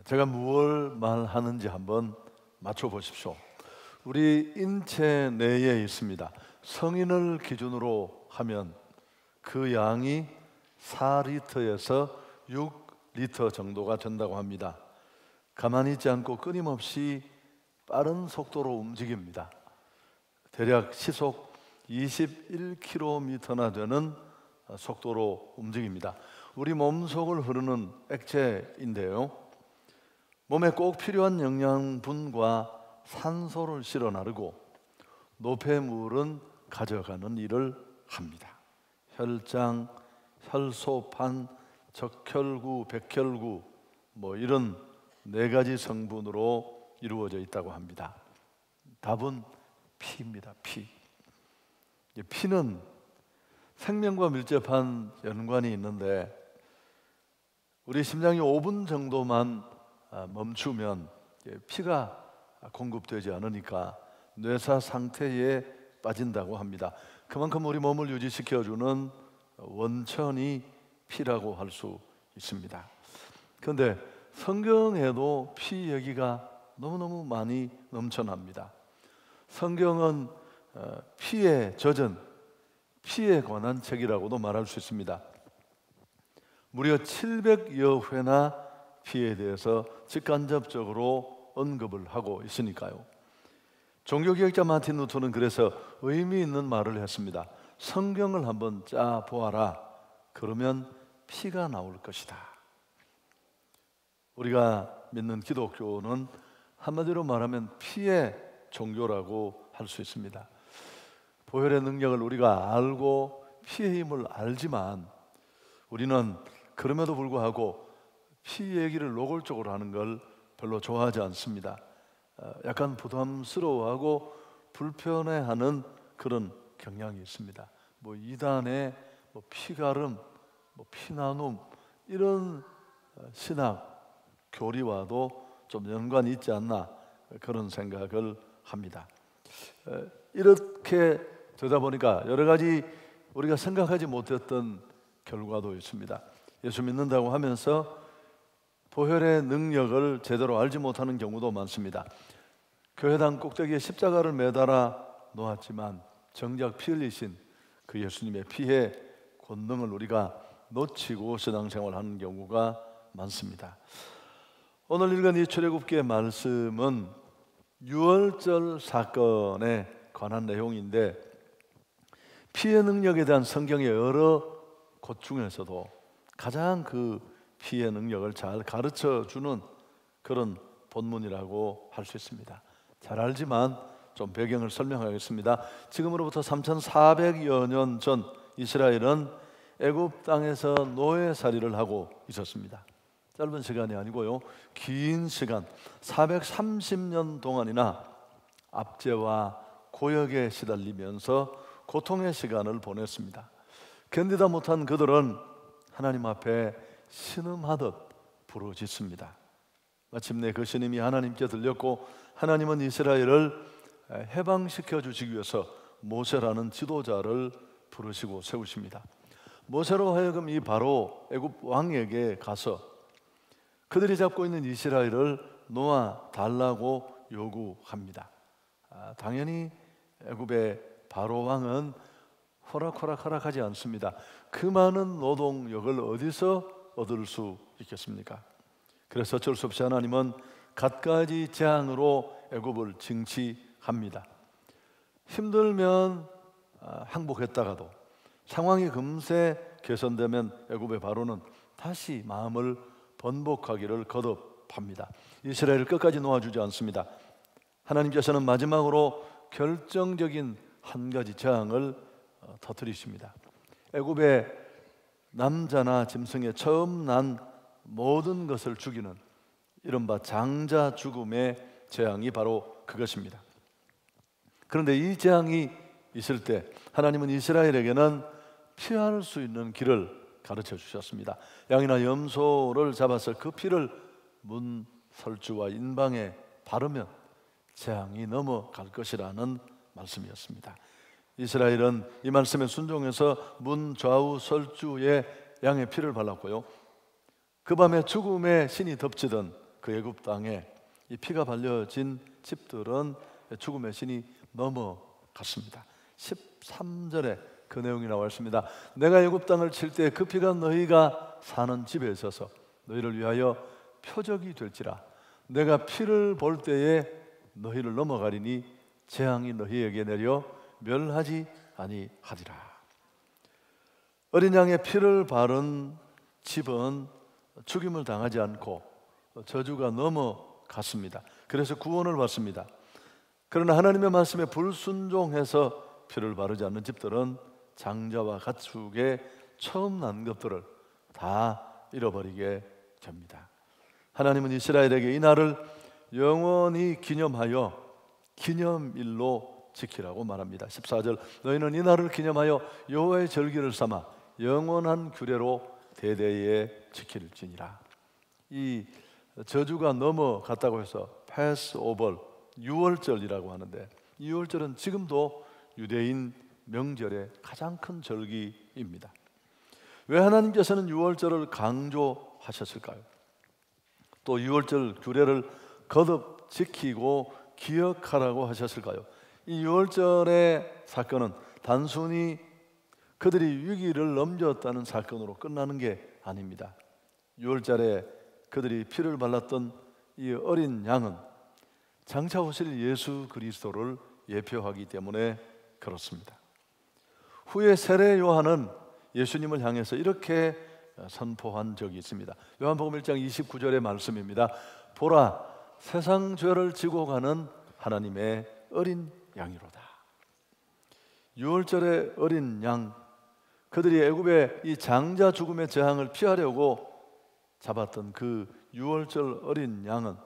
제가 무엇을 말하는지 한번 맞춰보십시오. 우리 인체 내에 있습니다. 성인을 기준으로 하면 그 양이 4리터에서 6리터 정도가 된다고 합니다. 가만히 있지 않고 끊임없이 빠른 속도로 움직입니다. 대략 시속 21km나 되는 속도로 움직입니다. 우리 몸속을 흐르는 액체인데요, 몸에 꼭 필요한 영양분과 산소를 실어 나르고 노폐물은 가져가는 일을 합니다. 혈장, 혈소판, 적혈구, 백혈구 이런 4가지 성분으로 이루어져 있다고 합니다. 답은 피입니다. 피. 피는 생명과 밀접한 연관이 있는데 우리 심장이 5분 정도만 멈추면 피가 공급되지 않으니까 뇌사 상태에 빠진다고 합니다. 그만큼 우리 몸을 유지시켜주는 원천이 피라고 할 수 있습니다. 그런데 성경에도 피 얘기가 너무너무 많이 넘쳐납니다. 성경은 피에 젖은 피에 관한 책이라고도 말할 수 있습니다. 무려 700여 회나 피에 대해서 직간접적으로 언급을 하고 있으니까요. 종교개혁자 마틴 루터는 그래서 의미 있는 말을 했습니다. 성경을 한번 짜 보아라. 그러면 피가 나올 것이다. 우리가 믿는 기독교는 한마디로 말하면 피의 종교라고 할 수 있습니다. 보혈의 능력을 우리가 알고 피의 힘을 알지만 우리는 그럼에도 불구하고 피 얘기를 노골적으로 하는 걸 별로 좋아하지 않습니다. 약간 부담스러워하고 불편해하는 그런 경향이 있습니다. 이단의 피가름, 피나눔 이런 신학 교리와도 좀 연관이 있지 않나 그런 생각을 합니다. 이렇게 되다 보니까 여러 가지 우리가 생각하지 못했던 결과도 있습니다. 예수 믿는다고 하면서 보혈의 능력을 제대로 알지 못하는 경우도 많습니다. 교회당 꼭대기에 십자가를 매달아 놓았지만 정작 피 흘리신 그 예수님의 피의 권능을 우리가 놓치고 신앙생활하는 경우가 많습니다. 오늘 읽은 이 출애굽기의 말씀은 유월절 사건에 관한 내용인데 피의 능력에 대한 성경의 여러 곳 중에서도 가장 그 피의 능력을 잘 가르쳐주는 그런 본문이라고 할 수 있습니다. 잘 알지만 좀 배경을 설명하겠습니다. 지금으로부터 3400여 년 전 이스라엘은 애굽 땅에서 노예살이를 하고 있었습니다. 짧은 시간이 아니고요, 긴 시간 430년 동안이나 압제와 고역에 시달리면서 고통의 시간을 보냈습니다. 견디다 못한 그들은 하나님 앞에 신음하듯 부르짖습니다. 마침내 그 신음이 하나님께 들렸고 하나님은 이스라엘을 해방시켜 주시기 위해서 모세라는 지도자를 부르시고 세우십니다. 모세로 하여금 이 바로 애굽 왕에게 가서 그들이 잡고 있는 이스라엘을 놓아 달라고 요구합니다. 당연히 애굽의 바로 왕은 허락하지 않습니다. 그 많은 노동력을 어디서 얻을 수 있겠습니까? 그래서 어쩔 수 없이 하나님은 갖가지 재앙으로 애굽을 징치합니다. 힘들면 항복했다가도 상황이 금세 개선되면 애굽의 바로는 다시 마음을 번복하기를 거듭합니다. 이스라엘을 끝까지 놓아주지 않습니다. 하나님께서는 마지막으로 결정적인 한 가지 재앙을 터뜨리십니다. 애굽의 남자나 짐승에 처음 난 모든 것을 죽이는 이른바 장자 죽음의 재앙이 바로 그것입니다. 그런데 이 재앙이 있을 때 하나님은 이스라엘에게는 피할 수 있는 길을 가르쳐 주셨습니다. 양이나 염소를 잡아서 그 피를 문 설주와 인방에 바르면 재앙이 넘어갈 것이라는 말씀이었습니다. 이스라엘은 이 말씀에 순종해서 문 좌우 설주에 양의 피를 발랐고요, 그 밤에 죽음의 신이 덮치던 그 애굽 땅에 이 피가 발려진 집들은 죽음의 신이 넘어갔습니다. 13절에 그 내용이 나와 있습니다. 내가 애굽 땅을 칠 때 그 피가 너희가 사는 집에 있어서 너희를 위하여 표적이 될지라. 내가 피를 볼 때에 너희를 넘어가리니 재앙이 너희에게 내려 멸하지 아니하리라. 어린 양의 피를 바른 집은 죽임을 당하지 않고 저주가 넘어갔습니다. 그래서 구원을 받습니다. 그러나 하나님의 말씀에 불순종해서 피를 바르지 않는 집들은 장자와 가축의 처음 난 것들을 다 잃어버리게 됩니다. 하나님은 이스라엘에게 이 날을 영원히 기념하여 기념일로 지키라고 말합니다. 14절, 너희는 이 날을 기념하여 여호와의 절기를 삼아 영원한 규례로 대대에 지킬지니라. 이 저주가 넘어갔다고 해서 패스오버, 유월절이라고 하는데, 이 유월절은 지금도 유대인 명절의 가장 큰 절기입니다. 왜 하나님께서는 유월절을 강조하셨을까요? 또 유월절 규례를 거듭 지키고 기억하라고 하셨을까요? 이 유월절의 사건은 단순히 그들이 위기를 넘겼다는 사건으로 끝나는 게 아닙니다. 유월절에 그들이 피를 발랐던 이 어린 양은 장차 오실 예수 그리스도를 예표하기 때문에 그렇습니다. 후에 세례 요한은 예수님을 향해서 이렇게 선포한 적이 있습니다. 요한복음 1장 29절의 말씀입니다. 보라, 세상 죄를 지고 가는 하나님의 어린 양이로다. 유월절의 어린 양, 그들이 애굽의 이 장자 죽음의 재앙을 피하려고 잡았던 그 유월절 어린 양은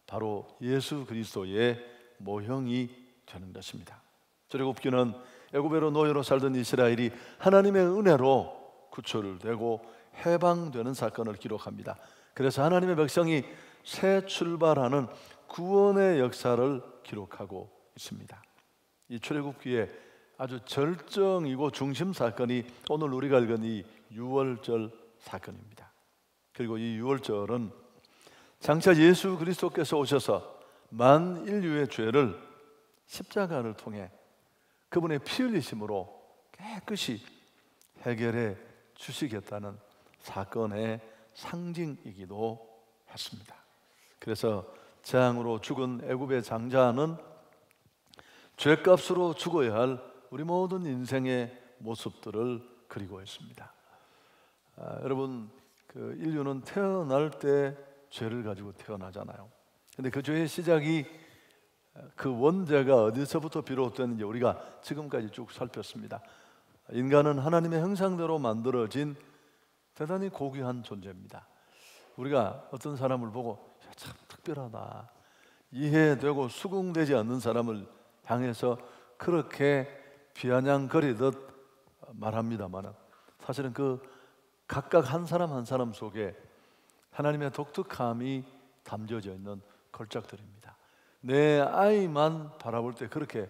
바로 예수 그리스도의 모형이 되는 것입니다. 출애굽기는 애굽에로 노예로 살던 이스라엘이 하나님의 은혜로 구초를 되고 해방되는 사건을 기록합니다. 그래서 하나님의 백성이 새 출발하는 구원의 역사를 기록하고 있습니다. 이 출애굽기에 아주 절정이고 중심 사건이 오늘 우리가 읽은 이 유월절 사건입니다. 그리고 이 유월절은 장차 예수 그리스도께서 오셔서 만인류의 죄를 십자가를 통해 그분의 피 흘리심으로 깨끗이 해결해 주시겠다는 사건의 상징이기도 했습니다. 그래서 재앙으로 죽은 애굽의 장자는 죄값으로 죽어야 할 우리 모든 인생의 모습들을 그리고 있습니다. 여러분, 그 인류는 태어날 때 죄를 가지고 태어나잖아요. 근데 그 죄의 시작이, 그 원죄가 어디서부터 비롯됐는지 우리가 지금까지 쭉 살폈습니다. 인간은 하나님의 형상대로 만들어진 대단히 고귀한 존재입니다. 우리가 어떤 사람을 보고 참 특별하다, 이해되고 수긍되지 않는 사람을 향해서 그렇게 비아냥거리듯 말합니다만, 사실은 그 각각 한 사람 한 사람 속에 하나님의 독특함이 담겨져 있는 걸작들입니다. 내 아이만 바라볼 때 그렇게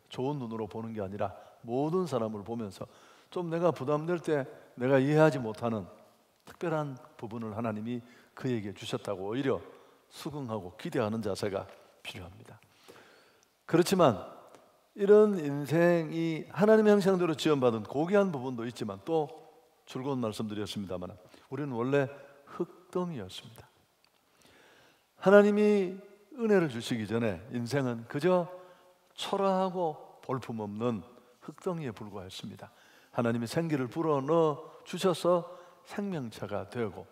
좋은 눈으로 보는 게 아니라 모든 사람을 보면서 좀 내가 부담될 때 내가 이해하지 못하는 특별한 부분을 하나님이 그에게 주셨다고 오히려 수긍하고 기대하는 자세가 필요합니다. 그렇지만 이런 인생이 하나님의 형상대로 지원받은 고귀한 부분도 있지만, 또 줄곧 말씀드렸습니다만 우리는 원래 흙덩이였습니다. 하나님이 은혜를 주시기 전에 인생은 그저 초라하고 볼품없는 흙덩이에 불과했습니다. 하나님이 생기를 불어넣어 주셔서 생명체가 되고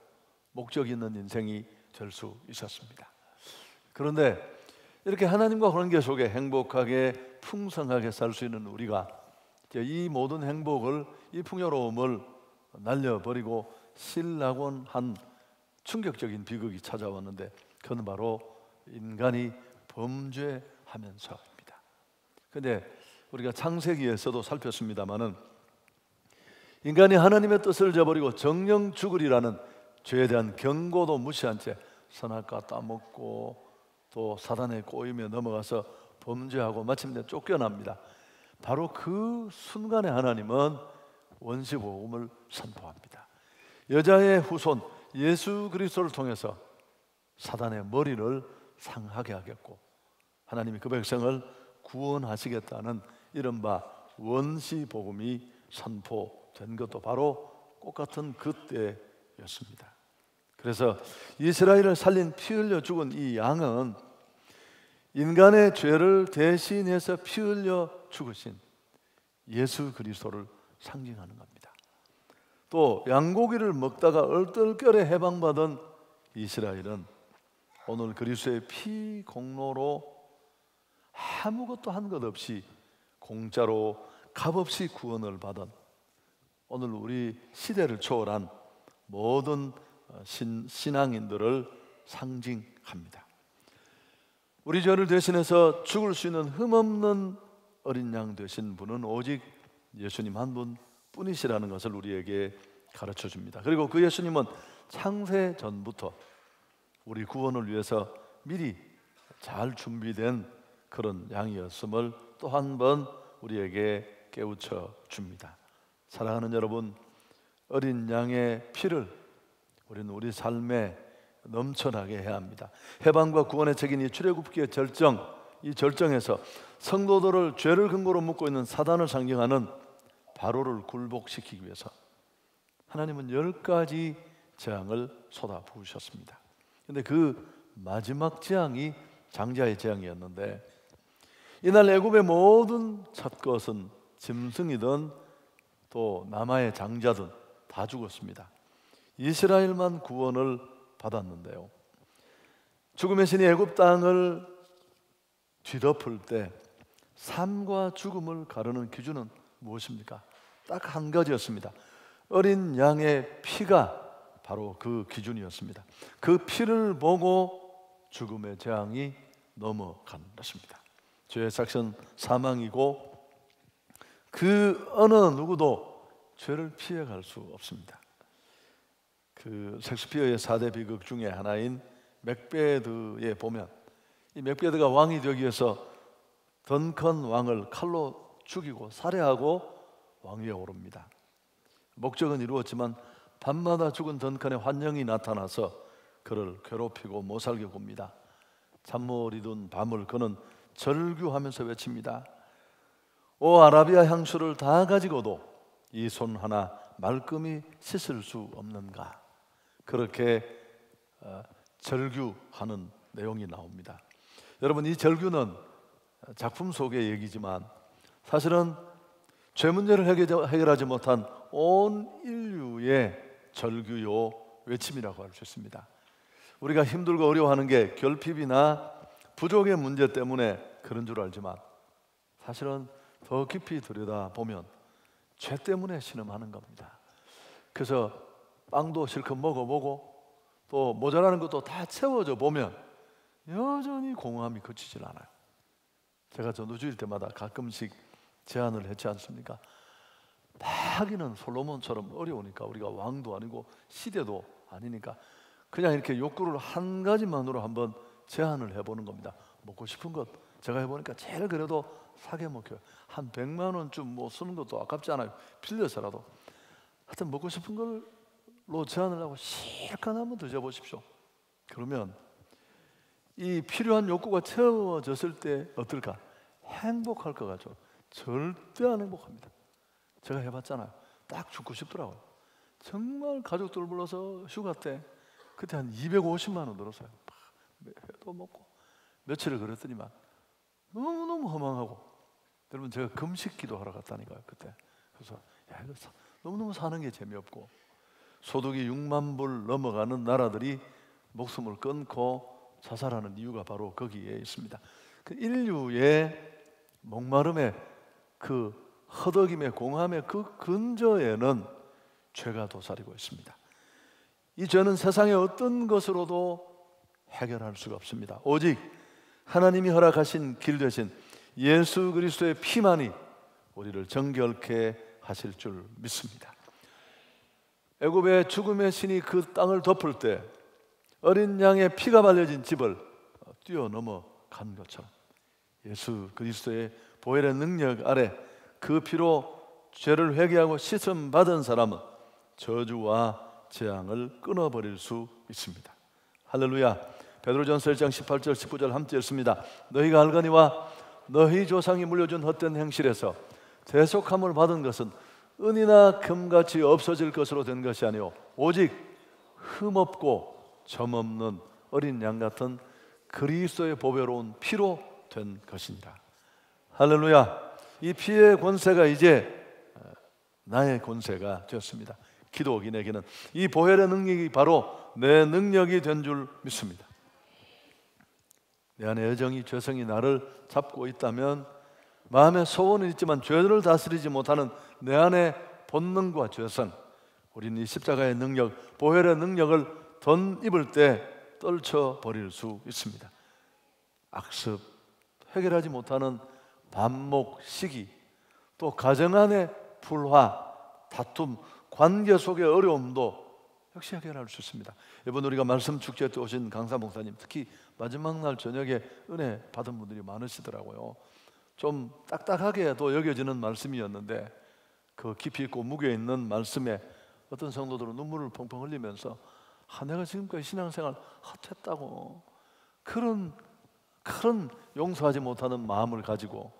목적 있는 인생이 될 수 있었습니다. 그런데 이렇게 하나님과 관계 속에 행복하게 풍성하게 살 수 있는 우리가 이 모든 행복을, 이 풍요로움을 날려버리고 신라곤 한 충격적인 비극이 찾아왔는데, 그건 바로 인간이 범죄하면서입니다. 그런데 우리가 창세기에서도 살폈습니다마는 인간이 하나님의 뜻을 저버리고 정령 죽으리라는 죄에 대한 경고도 무시한 채 선악과 따먹고 또 사단에 꼬이며 넘어가서 범죄하고 마침내 쫓겨납니다. 바로 그 순간에 하나님은 원시복음을 선포합니다. 여자의 후손 예수 그리스도를 통해서 사단의 머리를 상하게 하겠고 하나님이 그 백성을 구원하시겠다는 이른바 원시복음이 선포된 것도 바로 똑같은 그때였습니다. 그래서 이스라엘을 살린 피 흘려 죽은 이 양은 인간의 죄를 대신해서 피 흘려 죽으신 예수 그리스도를 상징하는 겁니다. 또 양고기를 먹다가 얼떨결에 해방받은 이스라엘은 오늘 그리스도의 피 공로로 아무것도 한 것 없이 공짜로 값없이 구원을 받은 오늘 우리 시대를 초월한 모든 신앙인들을 상징합니다. 우리 죄를 대신해서 죽을 수 있는 흠없는 어린 양 되신 분은 오직 예수님 한 분 뿐이시라는 것을 우리에게 가르쳐 줍니다. 그리고 그 예수님은 창세 전부터 우리 구원을 위해서 미리 잘 준비된 그런 양이었음을 또 한 번 우리에게 깨우쳐 줍니다. 사랑하는 여러분, 어린 양의 피를 우리는 우리 삶에 넘쳐나게 해야 합니다. 해방과 구원의 책인 이 출애굽기의 절정, 이 절정에서 성도들을 죄를 근거로 묻고 있는 사단을 상징하는 바로를 굴복시키기 위해서 하나님은 10가지 재앙을 쏟아 부으셨습니다. 그런데 그 마지막 재앙이 장자의 재앙이었는데 이날 애굽의 모든 첫 것은 짐승이든 또 남아의 장자든 다 죽었습니다. 이스라엘만 구원을 받았는데요. 죽음의 신이 애굽 땅을 뒤덮을 때 삶과 죽음을 가르는 기준은 무엇입니까? 딱 한 가지였습니다. 어린 양의 피가 바로 그 기준이었습니다. 그 피를 보고 죽음의 재앙이 넘어간 것입니다. 죄의 삭은 사망이고 그 어느 누구도 죄를 피해갈 수 없습니다. 그 셰익스피어의 4대 비극 중에 하나인 맥베드에 보면 이 맥베드가 왕이 되기 위해서 던컨 왕을 칼로 죽이고 살해하고 왕위에 오릅니다. 목적은 이루었지만 밤마다 죽은 던컨의 환영이 나타나서 그를 괴롭히고 못살게 굽니다. 잠못 이룬 밤을 그는 절규하면서 외칩니다. 오 아라비아 향수를 다 가지고도 이 손 하나 말끔히 씻을 수 없는가. 그렇게 절규하는 내용이 나옵니다. 여러분, 이 절규는 작품 속의 얘기지만 사실은 죄 문제를 해결하지 못한 온 인류의 절규요 외침이라고 할 수 있습니다. 우리가 힘들고 어려워하는 게 결핍이나 부족의 문제 때문에 그런 줄 알지만 사실은 더 깊이 들여다보면 죄 때문에 신음하는 겁니다. 그래서 빵도 실컷 먹어보고 또 모자라는 것도 다 채워져 보면 여전히 공허함이 그치질 않아요. 제가 전도주일 때마다 가끔씩 제안을 했지 않습니까? 하기는 솔로몬처럼 어려우니까 우리가 왕도 아니고 시대도 아니니까 그냥 이렇게 욕구를 한 가지만으로 한번 제안을 해보는 겁니다. 먹고 싶은 것 제가 해보니까 제일 그래도 사게 먹혀요. 한 100만 원쯤 뭐 쓰는 것도 아깝지 않아요. 빌려서라도. 하여튼 먹고 싶은 걸로 제안을 하고 실컷 한번 드셔보십시오. 그러면 이 필요한 욕구가 채워졌을 때 어떨까? 행복할 것 같죠? 절대 안 행복합니다. 제가 해봤잖아요. 딱 죽고 싶더라고요. 정말 가족들 불러서 휴가 때 그때 한 250만 원 들었어요. 회도 먹고 며칠을 그랬더니만 너무너무 허망하고 여러분 제가 금식 기도하러 갔다니까요 그때. 그래서 야 이거 너무너무 사는 게 재미없고 소득이 6만 불 넘어가는 나라들이 목숨을 끊고 자살하는 이유가 바로 거기에 있습니다. 그 인류의 목마름의 그 허덕임의 공함의 그 근저에는 죄가 도사리고 있습니다. 이 죄는 세상의 어떤 것으로도 해결할 수가 없습니다. 오직 하나님이 허락하신 길 되신 예수 그리스도의 피만이 우리를 정결케 하실 줄 믿습니다. 애굽의 죽음의 신이 그 땅을 덮을 때 어린 양의 피가 발려진 집을 뛰어넘어 간 것처럼 예수 그리스도의 보혈의 능력 아래 그 피로 죄를 회개하고 씻음 받은 사람은 저주와 재앙을 끊어버릴 수 있습니다. 할렐루야. 베드로전서 1장 18절 19절 함께 읽습니다. 너희가 알거니와 너희 조상이 물려준 헛된 행실에서 대속함을 받은 것은 은이나 금같이 없어질 것으로 된 것이 아니요 오직 흠없고 점없는 어린 양 같은 그리스도의 보배로운 피로 된 것이니라. 할렐루야. 이 피의 권세가 이제 나의 권세가 되었습니다. 기독인에게는 이 보혈의 능력이 바로 내 능력이 된 줄 믿습니다. 내 안에 애정이 죄성이 나를 잡고 있다면 마음의 소원은 있지만 죄를 다스리지 못하는 내 안의 본능과 죄성, 우리는 이 십자가의 능력, 보혈의 능력을 덧입을 때 떨쳐버릴 수 있습니다. 악습, 해결하지 못하는 반목, 시기, 또 가정 안의 불화, 다툼, 관계 속의 어려움도 역시 해결할 수 있습니다. 이번 우리가 말씀 축제에 또 오신 강사 목사님, 특히 마지막 날 저녁에 은혜 받은 분들이 많으시더라고요. 좀 딱딱하게도 여겨지는 말씀이었는데 그 깊이 있고 무게 있는 말씀에 어떤 성도들은 눈물을 펑펑 흘리면서 내가 지금까지 신앙생활 헛했다고, 그런 용서하지 못하는 마음을 가지고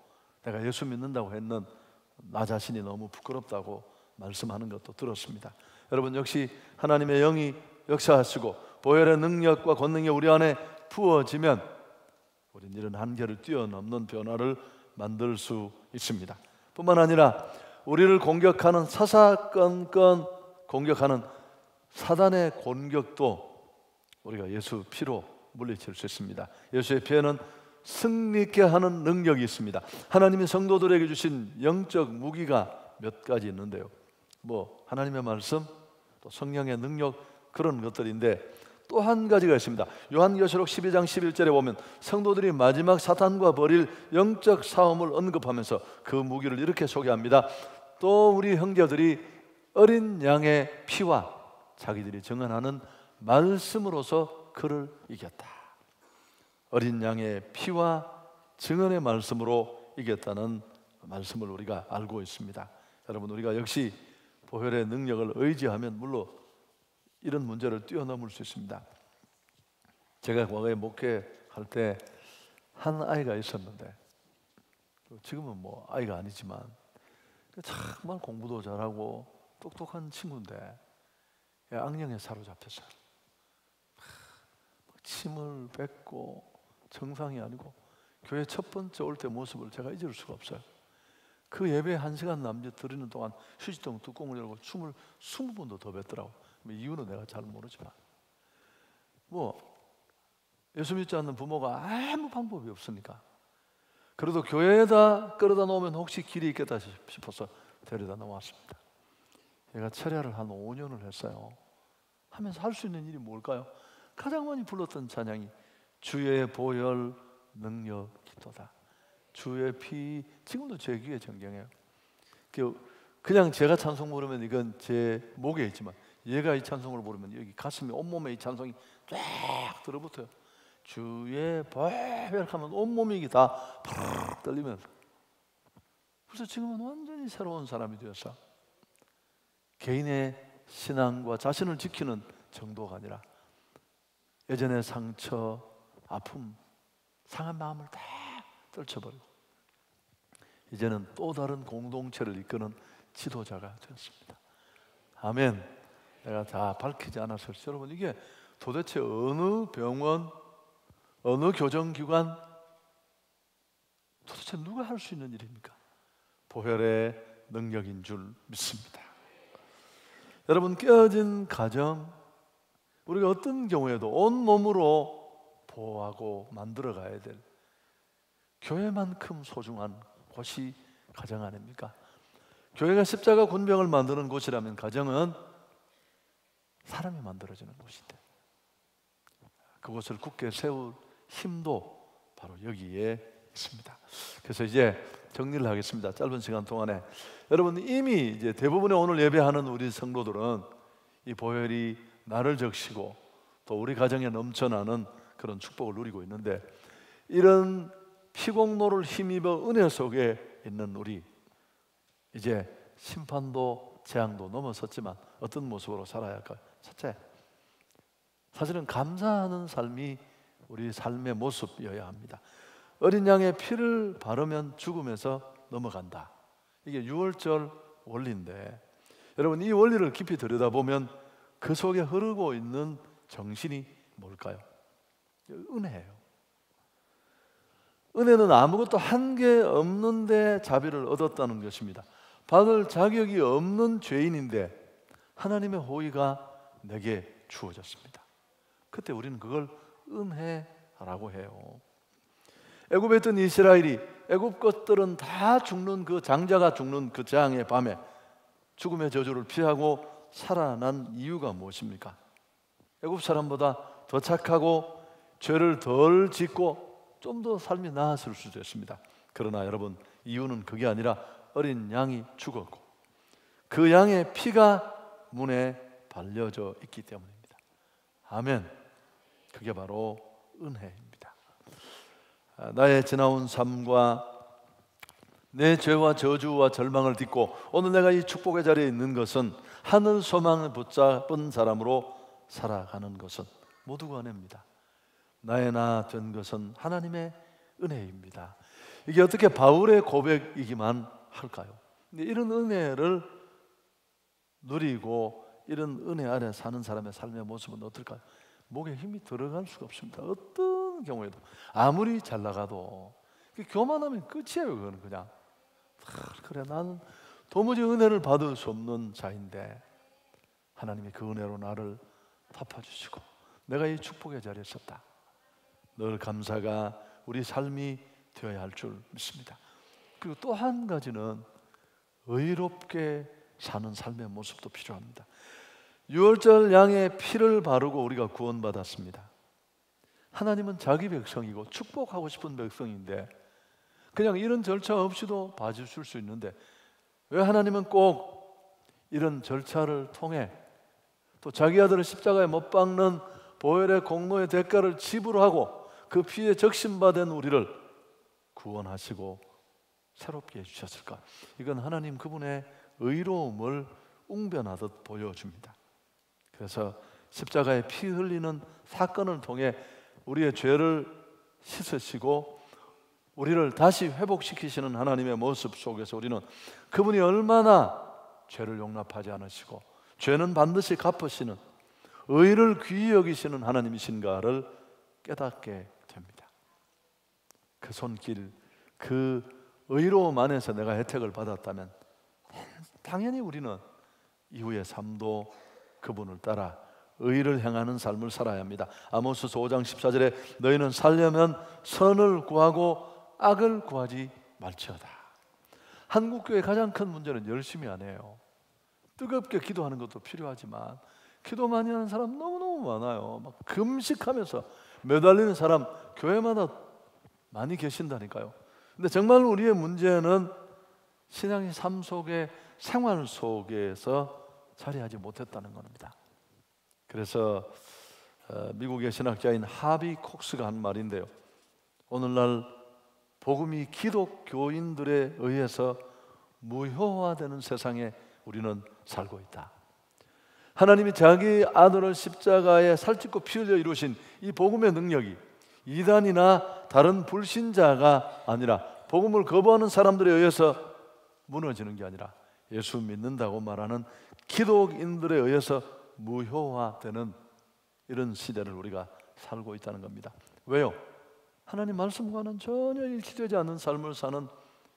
내가 예수 믿는다고 했는 나 자신이 너무 부끄럽다고 말씀하는 것도 들었습니다. 여러분, 역시 하나님의 영이 역사하시고 보혈의 능력과 권능이 우리 안에 부어지면 우리는 이런 한계를 뛰어넘는 변화를 만들 수 있습니다. 뿐만 아니라 우리를 공격하는 사사건건 공격하는 사단의 공격도 우리가 예수 피로 물리칠 수 있습니다. 예수의 피에는 승리케 하는 능력이 있습니다. 하나님이 성도들에게 주신 영적 무기가 몇 가지 있는데요, 하나님의 말씀, 또 성령의 능력, 그런 것들인데 또 한 가지가 있습니다. 요한계시록 12장 11절에 보면 성도들이 마지막 사탄과 벌일 영적 싸움을 언급하면서 그 무기를 이렇게 소개합니다. 또 우리 형제들이 어린 양의 피와 자기들이 증언하는 말씀으로서 그를 이겼다. 어린 양의 피와 증언의 말씀으로 이겼다는 말씀을 우리가 알고 있습니다. 여러분, 우리가 역시 보혈의 능력을 의지하면 물론 이런 문제를 뛰어넘을 수 있습니다. 제가 과거에 목회할 때 한 아이가 있었는데, 지금은 아이가 아니지만 정말 공부도 잘하고 똑똑한 친구인데 악령에 사로잡혔어요. 침을 뱉고 정상이 아니고 교회 첫 번째 올 때 모습을 제가 잊을 수가 없어요. 그 예배 1시간 남짓 드리는 동안 휴지통 뚜껑을 열고 춤을 20번도 더 뱉더라고요. 이유는 내가 잘 모르지만 예수 믿지 않는 부모가 아무 방법이 없으니까 그래도 교회에다 끌어다 놓으면 혹시 길이 있겠다 싶어서 데려다 놓았습니다. 얘가 철야를 한 5년을 했어요. 하면서 할 수 있는 일이 뭘까요? 가장 많이 불렀던 찬양이 주의 보혈 능력 기도다. 주의 피, 지금도 제 귀에 정경해요. 그냥 제가 찬송 부르면 이건 제 목에 있지만 얘가 이 찬송을 부르면 여기 가슴에 온몸에 이 찬송이 쫙 들어붙어요. 주의 보혈 하면 온몸이 이게 다 팍 떨리면서, 그래서 지금은 완전히 새로운 사람이 되어서 개인의 신앙과 자신을 지키는 정도가 아니라 예전의 상처, 아픔, 상한 마음을 다 떨쳐버리고 이제는 또 다른 공동체를 이끄는 지도자가 되었습니다. 아멘. 내가 다 밝히지 않아서 여러분, 이게 도대체 어느 병원, 어느 교정기관, 도대체 누가 할 수 있는 일입니까? 보혈의 능력인 줄 믿습니다. 여러분, 깨어진 가정, 우리가 어떤 경우에도 온몸으로 보호하고 만들어가야 될 교회만큼 소중한 곳이 가정 아닙니까? 교회가 십자가 군병을 만드는 곳이라면 가정은 사람이 만들어지는 곳인데 그곳을 굳게 세울 힘도 바로 여기에 있습니다. 그래서 이제 정리를 하겠습니다. 짧은 시간 동안에 여러분, 이미 이제 대부분의 오늘 예배하는 우리 성도들은 이 보혈이 나를 적시고 또 우리 가정에 넘쳐나는 그런 축복을 누리고 있는데, 이런 피공로를 힘입어 은혜 속에 있는 우리, 이제 심판도 재앙도 넘어섰지만 어떤 모습으로 살아야 할까요? 첫째, 사실은 감사하는 삶이 우리 삶의 모습이어야 합니다. 어린 양의 피를 바르면 죽음에서 넘어간다. 이게 유월절 원리인데, 여러분 이 원리를 깊이 들여다보면 그 속에 흐르고 있는 정신이 뭘까요? 은혜예요. 은혜는 아무것도 한 게 없는데 자비를 얻었다는 것입니다. 받을 자격이 없는 죄인인데 하나님의 호의가 내게 주어졌습니다. 그때 우리는 그걸 은혜라고 해요. 애굽에 있던 이스라엘이 애굽 것들은 다 죽는 그 장자가 죽는 그 재앙의 밤에 죽음의 저주를 피하고 살아난 이유가 무엇입니까? 애굽 사람보다 더 착하고 죄를 덜 짓고 좀 더 삶이 나았을 수도 있습니다. 그러나 여러분, 이유는 그게 아니라 어린 양이 죽었고 그 양의 피가 문에 발려져 있기 때문입니다. 아멘. 그게 바로 은혜입니다. 나의 지나온 삶과 내 죄와 저주와 절망을 딛고 오늘 내가 이 축복의 자리에 있는 것은, 하늘 소망을 붙잡은 사람으로 살아가는 것은 모두가 은혜입니다. 나의 나 된 것은 하나님의 은혜입니다. 이게 어떻게 바울의 고백이기만 할까요? 근데 이런 은혜를 누리고 이런 은혜 아래 사는 사람의 삶의 모습은 어떨까요? 목에 힘이 들어갈 수가 없습니다. 어떤 경우에도 아무리 잘 나가도 교만하면 끝이에요. 그거는 그냥 그래, 나는 도무지 은혜를 받을 수 없는 자인데 하나님이 그 은혜로 나를 덮어주시고 내가 이 축복의 자리에 섰다. 늘 감사가 우리 삶이 되어야 할 줄 믿습니다. 그리고 또 한 가지는 의롭게 사는 삶의 모습도 필요합니다. 유월절 양의 피를 바르고 우리가 구원받았습니다. 하나님은 자기 백성이고 축복하고 싶은 백성인데 그냥 이런 절차 없이도 봐주실 수 있는데 왜 하나님은 꼭 이런 절차를 통해 또 자기 아들을 십자가에 못 박는 보혈의 공로의 대가를 지불하고 그 피에 적신받은 우리를 구원하시고 새롭게 해주셨을까? 이건 하나님 그분의 의로움을 웅변하듯 보여줍니다. 그래서 십자가에 피 흘리는 사건을 통해 우리의 죄를 씻으시고 우리를 다시 회복시키시는 하나님의 모습 속에서 우리는 그분이 얼마나 죄를 용납하지 않으시고 죄는 반드시 갚으시는 의를 귀히 여기시는 하나님이신가를 깨닫게 됩니다. 그 손길, 그 의로움 안에서 내가 혜택을 받았다면 당연히 우리는 이후의 삶도 그분을 따라 의를 행하는 삶을 살아야 합니다. 아모스서 5장 14절에 너희는 살려면 선을 구하고 악을 구하지 말지어다. 한국교회의 가장 큰 문제는 열심히 안 해요. 뜨겁게 기도하는 것도 필요하지만 기도 많이 하는 사람 너무너무 많아요. 막 금식하면서 매달리는 사람 교회마다 많이 계신다니까요. 근데 정말 우리의 문제는 신앙의 삶 속에, 생활 속에서 자리하지 못했다는 겁니다. 그래서 미국의 신학자인 하비 콕스가 한 말인데요, 오늘날 복음이 기독교인들에 의해서 무효화되는 세상에 우리는 살고 있다. 하나님이 자기 아들을 십자가에 살찌고 피 흘려 이루신 이 복음의 능력이 이단이나 다른 불신자가 아니라 복음을 거부하는 사람들에 의해서 무너지는 게 아니라 예수 믿는다고 말하는 기독인들에 의해서 무효화되는 이런 시대를 우리가 살고 있다는 겁니다. 왜요? 하나님 말씀과는 전혀 일치되지 않는 삶을 사는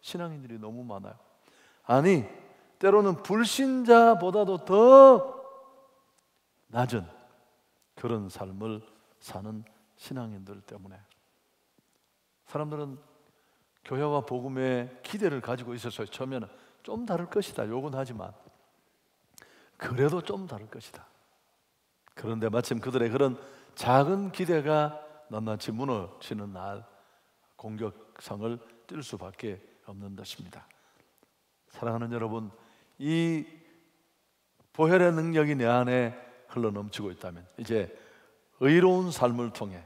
신앙인들이 너무 많아요. 아니, 때로는 불신자보다도 더 낮은 그런 삶을 사는 신앙인들 때문에 사람들은 교회와 복음에 기대를 가지고 있었어요. 처음에는 좀 다를 것이다 욕은 하지만 그래도 좀 다를 것이다. 그런데 마침 그들의 그런 작은 기대가 낱낱이 무너지는 날 공격성을 띨 수밖에 없는 것입니다. 사랑하는 여러분, 이 보혈의 능력이 내 안에 흘러넘치고 있다면 이제 의로운 삶을 통해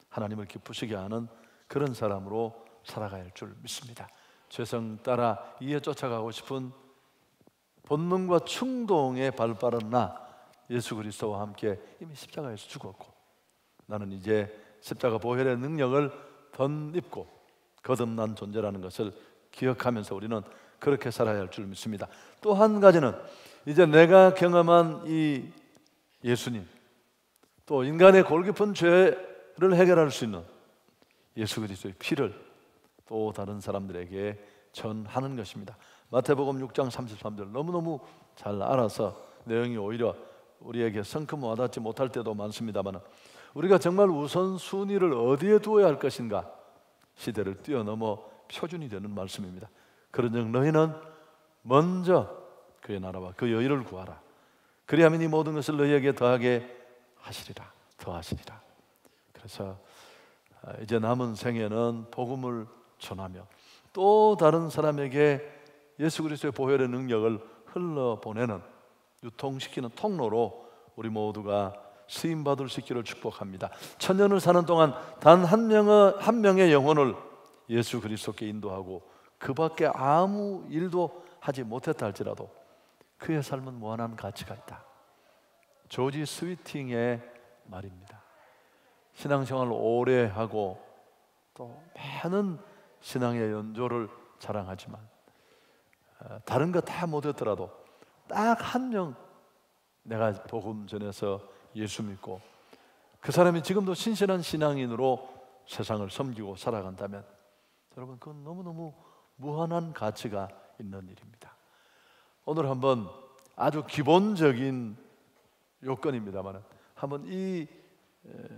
하나님을 기쁘시게 하는 그런 사람으로 살아가야 할 줄 믿습니다. 죄성 따라 이에 쫓아가고 싶은 본능과 충동에 발빠른 나 예수 그리스도와 함께 이미 십자가에서 죽었고, 나는 이제 십자가 보혈의 능력을 덧입고 거듭난 존재라는 것을 기억하면서 우리는 그렇게 살아야 할 줄 믿습니다. 또 한 가지는 이제 내가 경험한 이 예수님, 또 인간의 골깊은 죄를 해결할 수 있는 예수 그리스도의 피를 또 다른 사람들에게 전하는 것입니다. 마태복음 6장 33절 너무너무 잘 알아서 내용이 오히려 우리에게 성큼 와닿지 못할 때도 많습니다만, 우리가 정말 우선순위를 어디에 두어야 할 것인가 시대를 뛰어넘어 표준이 되는 말씀입니다. 그런즉 너희는 먼저 그의 나라와 그 의를 구하라. 그리하면 이 모든 것을 너희에게 더하게 하시리라. 더하시리라. 그래서 이제 남은 생에는 복음을 전하며 또 다른 사람에게 예수 그리스도의 보혈의 능력을 흘러보내는, 유통시키는 통로로 우리 모두가 쓰임받을 수 있기를 축복합니다. 천년을 사는 동안 단 한 명의 영혼을 예수 그리스도께 인도하고 그 밖에 아무 일도 하지 못했다 할지라도 그의 삶은 무한한 가치가 있다. 조지 스위팅의 말입니다. 신앙생활을 오래 하고 또 많은 신앙의 연조를 자랑하지만 다른 거 다 못했더라도 딱 한 명 내가 복음 전해서 예수 믿고 그 사람이 지금도 신실한 신앙인으로 세상을 섬기고 살아간다면 여러분, 그건 너무너무 무한한 가치가 있는 일입니다. 오늘 한번 아주 기본적인 요건입니다만 한번 이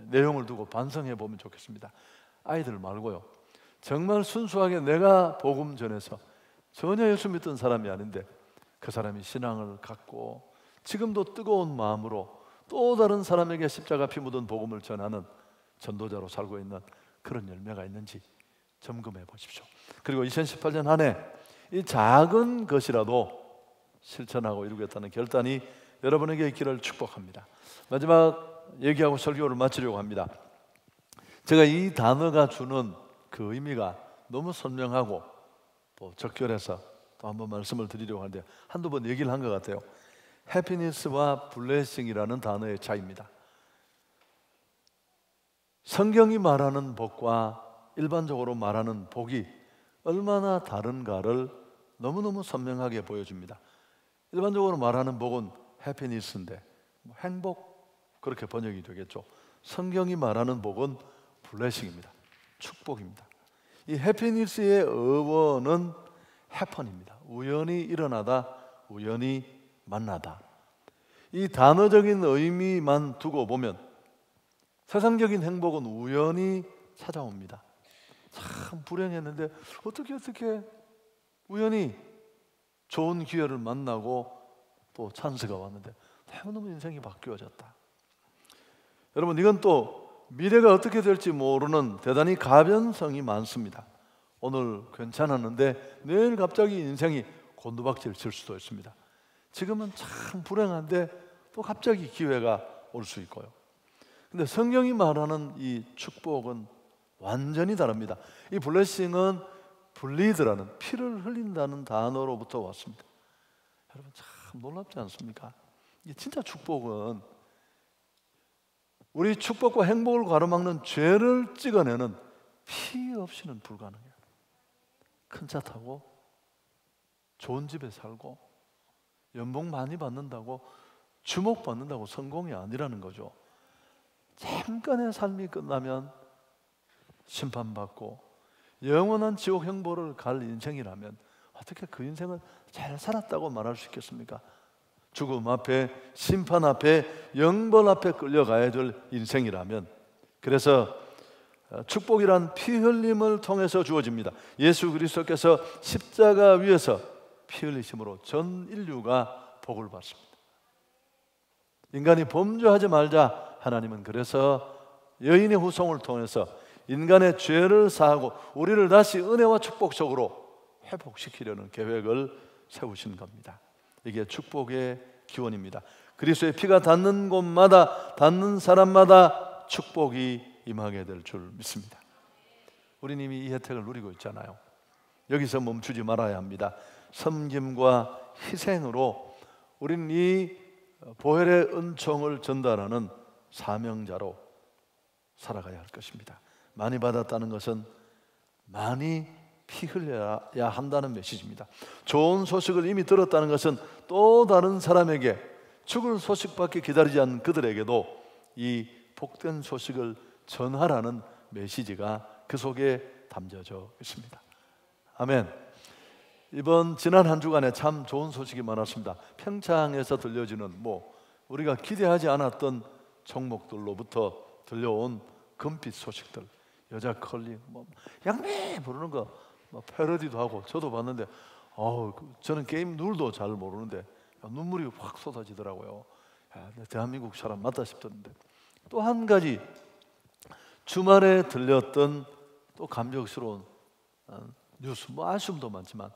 내용을 두고 반성해 보면 좋겠습니다. 아이들 말고요, 정말 순수하게 내가 복음 전해서 전혀 예수 믿던 사람이 아닌데 그 사람이 신앙을 갖고 지금도 뜨거운 마음으로 또 다른 사람에게 십자가 피 묻은 복음을 전하는 전도자로 살고 있는 그런 열매가 있는지 점검해 보십시오. 그리고 2018년 한 해 이 작은 것이라도 실천하고 이루겠다는 결단이 여러분에게 있기를 축복합니다. 마지막 얘기하고 설교를 마치려고 합니다. 제가 이 단어가 주는 그 의미가 너무 선명하고 또 적절해서 또 한번 말씀을 드리려고 하는데 한두 번 얘기를 한 것 같아요. 해피니스와 블레싱이라는 단어의 차이입니다. 성경이 말하는 복과 일반적으로 말하는 복이 얼마나 다른가를 너무너무 선명하게 보여줍니다. 일반적으로 말하는 복은 해피니스인데 행복, 그렇게 번역이 되겠죠. 성경이 말하는 복은 블레싱입니다. 축복입니다. 이 해피니스의 어원은 해펀입니다. 우연히 일어나다, 우연히 만나다. 이 단어적인 의미만 두고 보면 세상적인 행복은 우연히 찾아옵니다. 참 불행했는데 어떻게 우연히 좋은 기회를 만나고 또 찬스가 왔는데 너무너무 인생이 바뀌어졌다. 여러분, 이건 또 미래가 어떻게 될지 모르는 대단히 가변성이 많습니다. 오늘 괜찮았는데 내일 갑자기 인생이 곤두박질 칠 수도 있습니다. 지금은 참 불행한데 또 갑자기 기회가 올 수 있고요. 근데 성경이 말하는 이 축복은 완전히 다릅니다. 이 블레싱은 블리드라는, 피를 흘린다는 단어로부터 왔습니다. 여러분, 참 놀랍지 않습니까? 이 진짜 축복은 우리 축복과 행복을 가로막는 죄를 찍어내는 피 없이는 불가능해요. 큰 차 타고 좋은 집에 살고 연봉 많이 받는다고, 주목받는다고 성공이 아니라는 거죠. 잠깐의 삶이 끝나면 심판받고 영원한 지옥 행보를 갈 인생이라면 어떻게 그 인생을 잘 살았다고 말할 수 있겠습니까? 죽음 앞에, 심판 앞에, 영벌 앞에 끌려가야 될 인생이라면, 그래서 축복이란 피 흘림을 통해서 주어집니다. 예수 그리스도께서 십자가 위에서 피 흘리심으로 전 인류가 복을 받습니다. 인간이 범죄하지 말자 하나님은 그래서 여인의 후손을 통해서 인간의 죄를 사하고 우리를 다시 은혜와 축복 속으로 회복시키려는 계획을 세우신 겁니다. 이게 축복의 기원입니다. 그리스도의 피가 닿는 곳마다, 닿는 사람마다 축복이 임하게 될 줄 믿습니다. 우리는 이미 이 혜택을 누리고 있잖아요. 여기서 멈추지 말아야 합니다. 섬김과 희생으로 우리는 이 보혈의 은총을 전달하는 사명자로 살아가야 할 것입니다. 많이 받았다는 것은 많이 피 흘려야 한다는 메시지입니다. 좋은 소식을 이미 들었다는 것은 또 다른 사람에게, 죽을 소식밖에 기다리지 않는 그들에게도 이 복된 소식을 전하라는 메시지가 그 속에 담겨져 있습니다. 아멘. 지난 한 주간에 참 좋은 소식이 많았습니다. 평창에서 들려지는 우리가 기대하지 않았던 종목들로부터 들려온 금빛 소식들, 여자 컬링, 양매 부르는 거 패러디도 하고 저도 봤는데 저는 게임 룰도 잘 모르는데 눈물이 확 쏟아지더라고요. 대한민국 사람 맞다 싶던데. 또 한 가지 주말에 들렸던 또 감격스러운 뉴스, 아쉬움도 많지만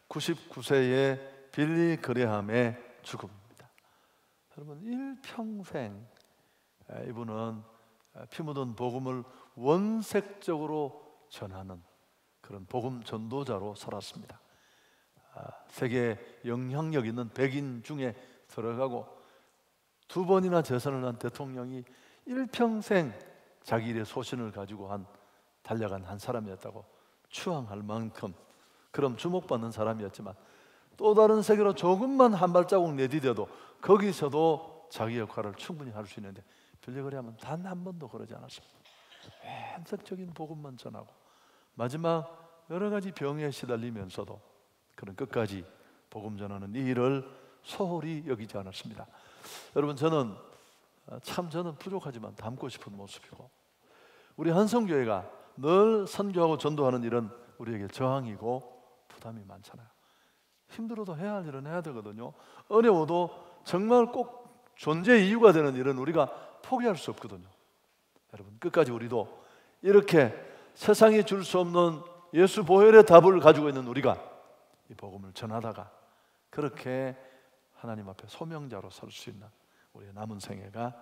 99세의 빌리 그레함의 죽음입니다. 여러분, 일평생 이분은 피 묻은 복음을 원색적으로 전하는 그런 복음 전도자로 살았습니다. 세계 영향력 있는 백인 중에 들어가고 2번이나 재선을 한 대통령이 일평생 자기 일의 소신을 가지고 달려간 한 사람이었다고 추앙할 만큼 그럼 주목받는 사람이었지만, 또 다른 세계로 조금만 한 발자국 내디뎌도 거기서도 자기 역할을 충분히 할 수 있는데 빌리 그레함은 단 한 번도 그러지 않았습니다. 원색적인 복음만 전하고 마지막 여러 가지 병에 시달리면서도 그런 끝까지 복음 전하는 이 일을 소홀히 여기지 않았습니다. 여러분, 저는 부족하지만 닮고 싶은 모습이고, 우리 한성교회가 늘 선교하고 전도하는 일은 우리에게 저항이고 부담이 많잖아요. 힘들어도 해야 할 일은 해야 되거든요. 어려워도 정말 꼭 존재 이유가 되는 일은 우리가 포기할 수 없거든요. 여러분, 끝까지 우리도 이렇게 세상이 줄 수 없는 예수 보혈의 답을 가지고 있는 우리가 이 복음을 전하다가 그렇게 하나님 앞에 소명자로 설 수 있는 우리의 남은 생애가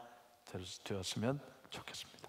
되었으면 좋겠습니다.